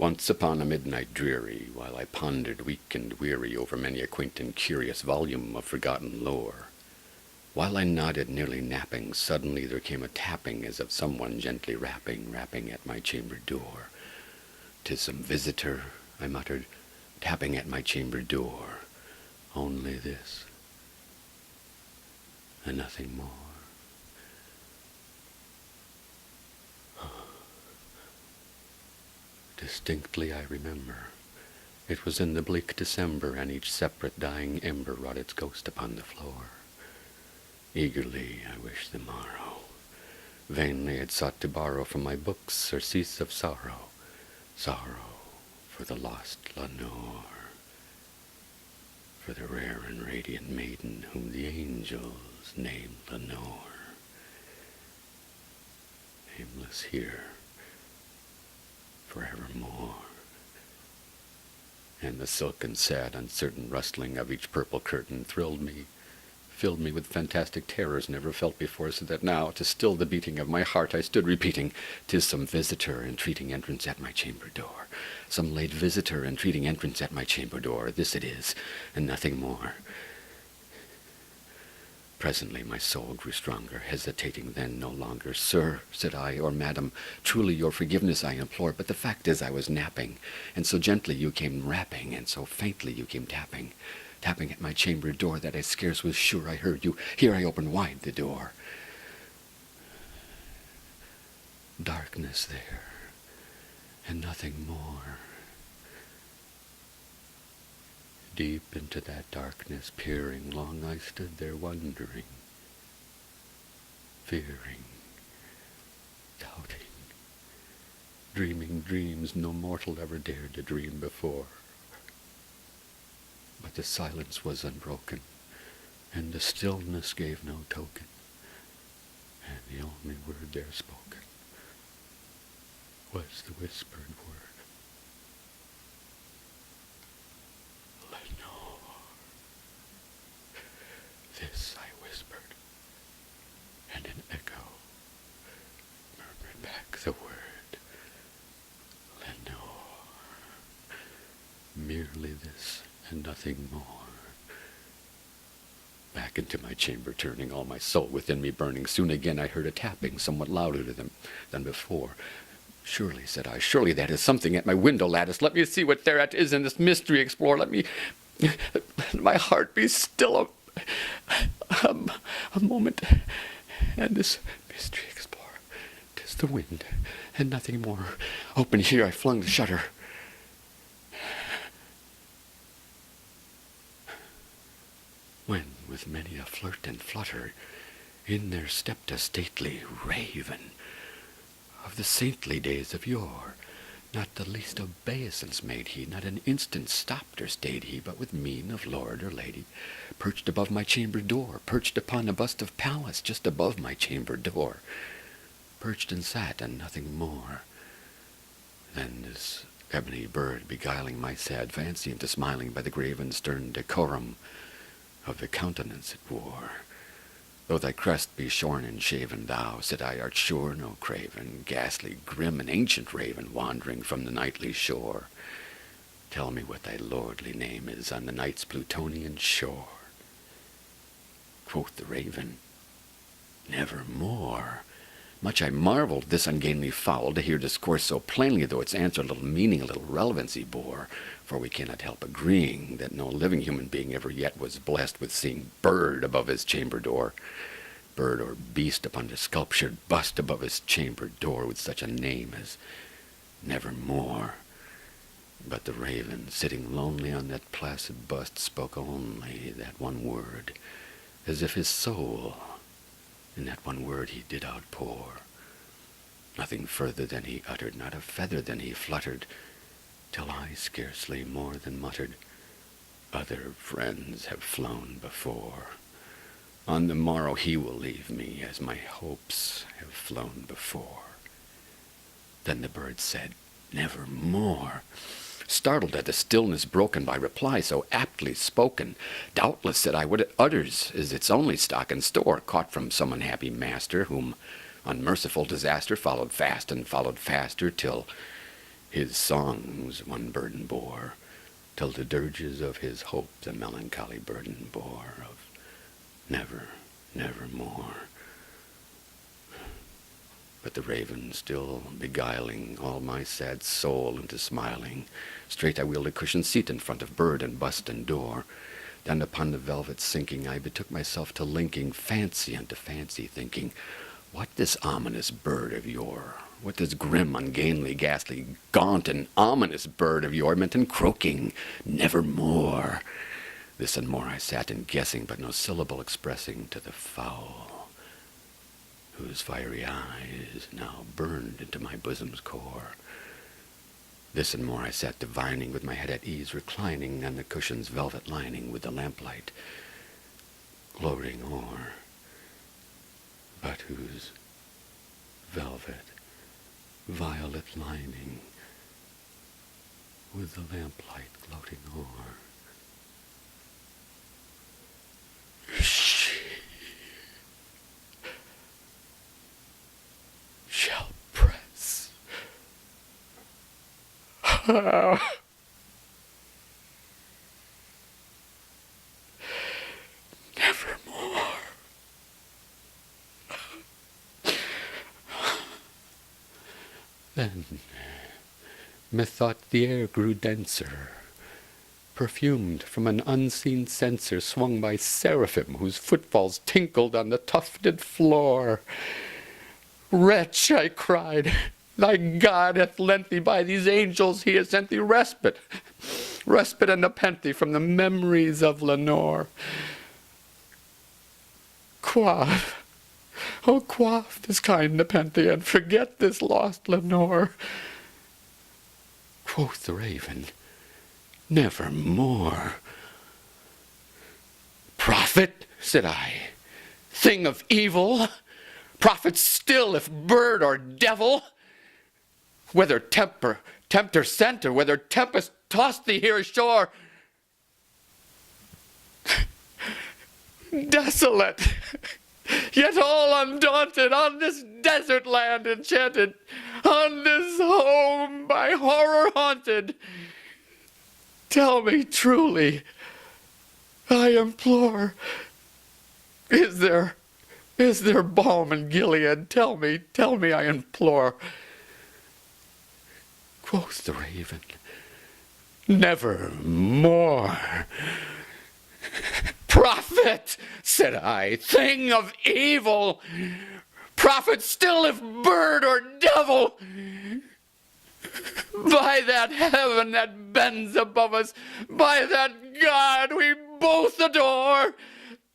Once upon a midnight dreary, while I pondered weak and weary over many a quaint and curious volume of forgotten lore, while I nodded, nearly napping, suddenly there came a tapping as of someone gently rapping at my chamber door. "'Tis some visitor," I muttered, "tapping at my chamber door. Only this, and nothing more." Distinctly I remember. It was in the bleak December, and each separate dying ember wrought its ghost upon the floor. Eagerly I wished the morrow. Vainly had sought to borrow from my books surcease of sorrow, sorrow for the lost Lenore, for the rare and radiant maiden whom the angels named Lenore. Nameless here forevermore. And the silken, sad, uncertain rustling of each purple curtain thrilled me, filled me with fantastic terrors never felt before, so that now, to still the beating of my heart, I stood repeating, "'Tis some visitor entreating entrance at my chamber door. Some late visitor entreating entrance at my chamber door. This it is, and nothing more." Presently my soul grew stronger, hesitating then no longer. "Sir," said I, "or madam, truly your forgiveness I implore, but the fact is I was napping, and so gently you came rapping, and so faintly you came tapping at my chamber door, that I scarce was sure I heard you. Here I opened wide the door. Darkness there, and nothing more." Deep into that darkness peering, long I stood there wondering, fearing, doubting, dreaming dreams no mortal ever dared to dream before. But the silence was unbroken, and the stillness gave no token, and the only word there spoken was the whispered word, "Lenore." This I whispered, and an echo murmured back the word, "Lenore." Merely this, and nothing more. Back into my chamber turning, all my soul within me burning, soon again I heard a tapping, somewhat louder than before. "Surely," said I, "surely that is something at my window lattice. Let me see what thereat is, and this mystery explore. Let my heart be still a moment, and this mystery explore. 'Tis the wind, and nothing more. Open here," I flung the shutter. When, with many a flirt and flutter, in there stepped a stately raven, of the saintly days of yore. Not the least obeisance made he, not an instant stopped or stayed he, but with mien of lord or lady, perched above my chamber door, perched upon a bust of Pallas just above my chamber door, perched and sat, and nothing more. Then this ebony bird beguiling my sad fancy into smiling by the grave and stern decorum of the countenance it wore. "Though thy crest be shorn and shaven, thou," said I, "art sure no craven, ghastly, grim, and ancient raven, wandering from the nightly shore. Tell me what thy lordly name is on the night's Plutonian shore." Quoth the raven, "Nevermore." Much I marveled this ungainly fowl to hear discourse so plainly, though its answer little meaning, a little relevancy bore. For we cannot help agreeing that no living human being ever yet was blessed with seeing bird above his chamber door, bird or beast upon the sculptured bust above his chamber door, with such a name as Nevermore. But the raven, sitting lonely on that placid bust, spoke only that one word, as if his soul in that one word he did outpour. Nothing further than he uttered, not a feather than he fluttered, till I scarcely more than muttered, "Other friends have flown before. On the morrow he will leave me, as my hopes have flown before." Then the bird said, "Nevermore." Startled at the stillness broken by reply so aptly spoken, "Doubtless," said I, "what it utters is its only stock and store, caught from some unhappy master, whom unmerciful disaster followed fast and followed faster, till His songs one burden bore, till the dirges of his hope the melancholy burden bore of never, nevermore. But the raven still beguiling all my sad soul into smiling, straight I wheeled a cushioned seat in front of bird and bust and door. Then upon the velvet sinking, I betook myself to linking fancy unto fancy, thinking, what this ominous bird of yore, what this grim, ungainly, ghastly, gaunt, and ominous bird of yore meant in croaking, nevermore. This and more I sat in guessing, but no syllable expressing to the fowl, whose fiery eyes now burned into my bosom's core. This and more I sat divining, with my head at ease, reclining on the cushion's velvet lining, with the lamplight gloating o'er, but whose velvet violet lining, with the lamplight gloating o'er, she shall press. Nevermore. Then, methought the air grew denser, perfumed from an unseen censer swung by seraphim whose footfalls tinkled on the tufted floor. Wretch, I cried, thy God hath lent thee by these angels, he has sent thee respite and nepenthe from the memories of Lenore. Quaff, oh quaff this kind nepenthe, and forget this lost Lenore. Quoth the raven, nevermore. Prophet, said I, thing of evil, prophet still if bird or devil, whether tempter sent, or whether tempest tossed thee here ashore, desolate, yet all undaunted, on this desert land enchanted, on this home by horror haunted, tell me truly, I implore, is there balm in Gilead? Tell me, I implore. Quoth the raven, nevermore. Prophet, said I, thing of evil, prophet still if bird or devil, by that heaven that bends above us, by that God we both adore,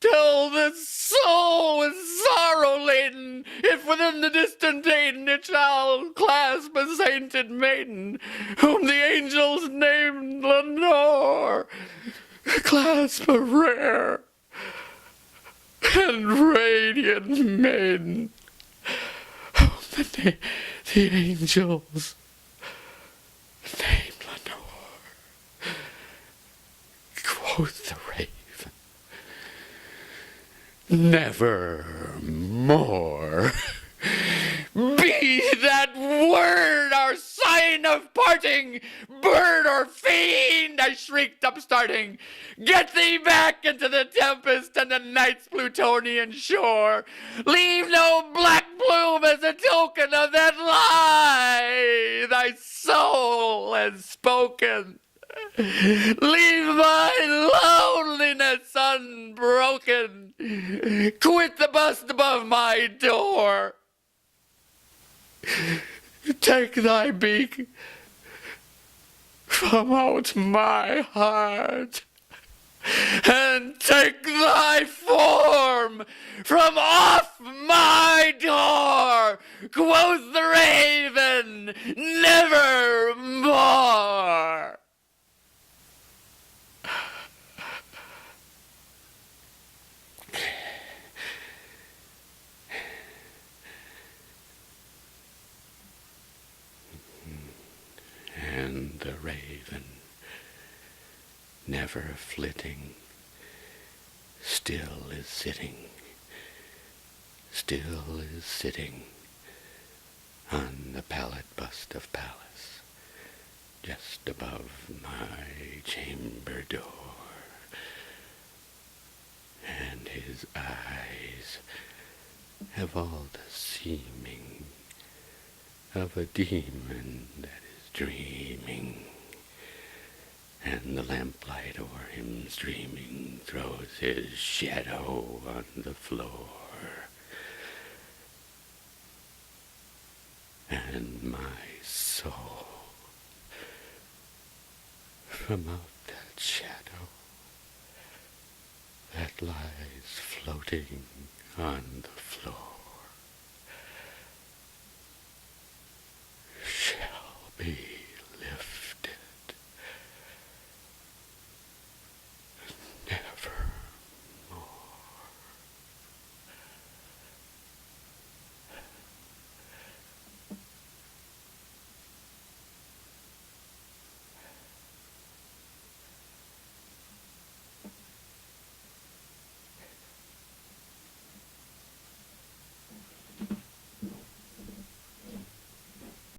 till this soul with sorrow laden, if within the distant Aden it shall clasp a sainted maiden, whom the angels named Lenore, clasp a rare and radiant maiden, whom the angels named Lenore. Quoth the raven, nevermore. Be that word our sign of parting, bird or fiend, I shrieked upstarting. Get thee back into the tempest and the night's Plutonian shore. Leave no black plume as a token of that lie thy soul has spoken. Leave my loneliness unbroken. Quit the bust above my door. Take thy beak from out my heart, and take thy form from off my door. Quoth the raven, nevermore. And the raven, never flitting, still is sitting on the pallid bust of Pallas, just above my chamber door, and his eyes have all the seeming of a demon that is dreaming, and the lamplight o'er him streaming throws his shadow on the floor. And my soul, from out that shadow that lies floating on the floor,